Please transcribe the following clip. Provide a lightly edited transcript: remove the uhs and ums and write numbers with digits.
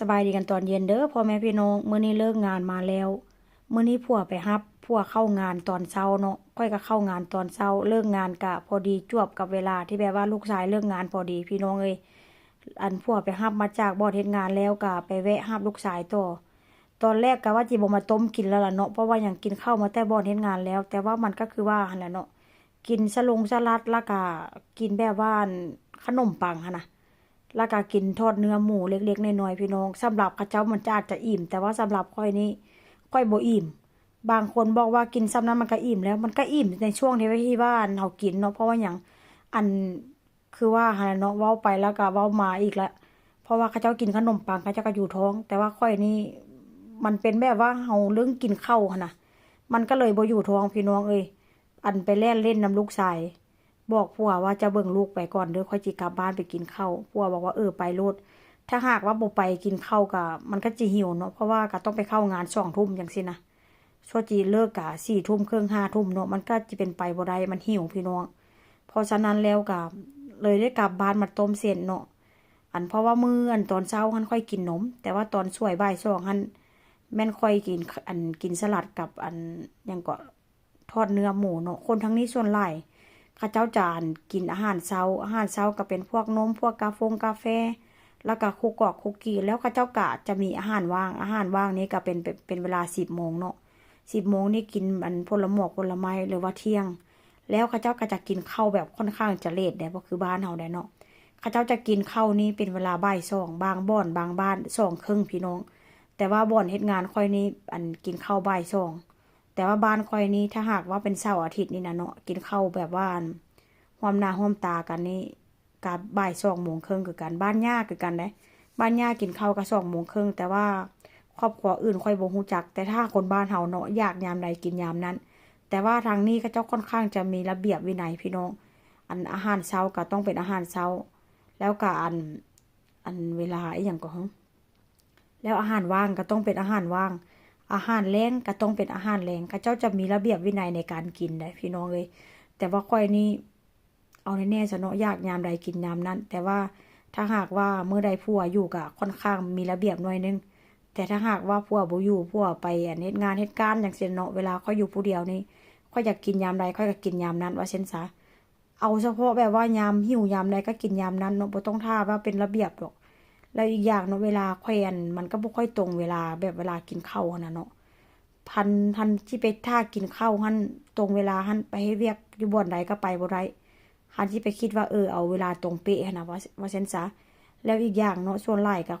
สบายดีกันตอนเย็นเด้อพ่อแม่พี่น้องมื้อนี้เลิกงานมาแล้วมื้อนี้ผัวไปรับผัวเข้างานตอนเช้าเนาะค่อยก็เข้างานตอนเช้าเลิกงานกะพอดีจวบกับเวลาที่แบบว่าลูกชายเลิกงานพอดีพี่น้องเอ้ยอันผัวไปรับมาจากบ่อนเฮ็ดงานแล้วก็ไปแวะรับลูกชายต่อตอนแรกก็ว่าจิบ่มาต้มกินแล้วล่ะเนาะเพราะว่าหยังกินข้าวมาแต่บ่อนเฮ็ดงานแล้วแต่ว่ามันก็คือว่าหั่นแหละเนาะกินสลัดแล้วก็กินแบบว่าขนมปังหั่นน่ะ แล้วก็กินทอดเนื้อหมูเล็กๆน้อยๆพี่น้องสำหรับเขาเจ้ามันจะอาจจะอิ่มแต่ว่าสำหรับค่อยนี่ค่อยบ่อิ่มบางคนบอกว่ากินซ้ำนั้นมันก็อิ่มแล้วมันก็อิ่มในช่วงที่ว่าเฮากินเนาะเพราะว่าหยังอันคือว่าหั่นน่ะเนาะเว้าไปแล้วก็เว้ามาอีกแล้วเพราะว่าเขาเจ้ากินขนมปังเขาเจ้าก็อยู่ท้องแต่ว่าค่อยนี่มันเป็นแบบว่าเฮาเรื่องกินข้าวหั่นน่ะมันก็เลยบ่อยู่ท้องพี่น้องเอ้ยอันไปแล่นเล่นน้ำลูกชาย บอกผัวว่าจะเบิ่งลูกไปก่อนเด้อค่อยสิกลับบ้านไปกินข้าวผัวบอกว่าไปโลดถ้าหากว่าบ่ไปกินข้าวก็มันก็สิหิวเนาะเพราะว่าก็ต้องไปเข้างาน2 ทุ่มจังซี่นะชั่วจีเลิกก็4 ทุ่มครึ่ง5 ทุ่มเนาะมันก็สิเป็นไปบ่ได้มันหิวพี่น้องเพราะฉะนั้นแล้วก็เลยได้กลับบ้านมาต้มเส้นเนาะอันเพราะว่ามื้ออันตอนเช้าหั้นค่อยกินนมแต่ว่าตอนช่วงบ่าย2หั้นแม่นค่อยกินกินสลัดกับหยังก็ทอดเนื้อหมูเนาะคนทั้งนี้ส่วนหลาย ข้าเจ้าจานกินอาหารเช้าก็เป็นพวกนมพวกกาแฟแล้วก็คุกกอกคุกกี้แล้วข้าเจ้ากะจะมีอาหารว่างนี้ก็เป็นเวลา10 โมงเนาะ10 โมงนี่กินผลหมอกผลไม้หรือว่าเที่ยงแล้วข้าเจ้าก็จะกินข้าวแบบค่อนข้างจะเลทได้เพราะคือบ้านเฮาได้เนาะข้าเจ้าจะกินข้าวนี้เป็นเวลาบ่าย2บางบ่อนบางบ้าน2 ครึ่งพี่น้องแต่ว่าบ่อนเฮ็ดงานค่อยนี้กินข้าวบ่าย2 แต่ว่าบ้านคอยนี้ถ้าหากว่าเป็นเสาร์อาทิตย์นี่นะเนาะกินข้าวแบบว่าห้อมหน้าห้อมตากันนี่กับบ่าย2 โมงครึ่งคือกันบ้านย่าคือกันได้บ้านย่ากินข้าวก็2 โมงครึ่งแต่ว่าครอบครัวอื่นค่อยบ่ฮู้จักแต่ถ้าคนบ้านเฮาเนาะอยากยามใดกินยามนั้นแต่ว่าทางนี้เขาเจ้าค่อนข้างจะมีระเบียบวินัยพี่น้องอาหารเช้าก็ต้องเป็นอาหารเช้าแล้วก็เวลาอีหยังก็แล้วอาหารว่างก็ต้องเป็นอาหารว่าง อาหารแลงก็ต้องเป็นอาหารแลงเขาเจ้าจะมีระเบียบวินัยในการกินได้พี่น้องเอ้ยแต่ว่าค่อยนี่เอาแน่ๆซะเนาะอยากยามใดกินยามนั้นแต่ว่าถ้าหากว่ามื้อใดผัวอยู่ก็ค่อนข้างมีระเบียบหน่อยนึงแต่ถ้าหากว่าผัวบ่อยู่ผัวไปเฮ็ดงานเฮ็ดการจังซี่เนาะเวลาค่อยอยู่ผู้เดียวนี่ค่อยอยากกินยามใดค่อยก็กินยามนั้นว่าเช่นซะเอาเฉพาะแบบว่ายามหิวยามใดก็กินยามนั้นเนาะบ่ต้องท่าว่าเป็นระเบียบหรอกแล้วอีกอย่างเนาะเวลาค่อยมันก็บ่ค่อยตรงเวลาแบบเวลากินข้าวหั้นน่ะเนาะ ทันที่ไปท่ากินข้าวหันตรงเวลาหันไปให้เวียกอยู่บ่อนใดก็ไปบ่ได้หันที่ไปคิดว่าเอาเวลาตรงเป๊ะหั้นน่ะว่าซั่นซะแล้วอีกอย่างเนาะส่วนหลายก็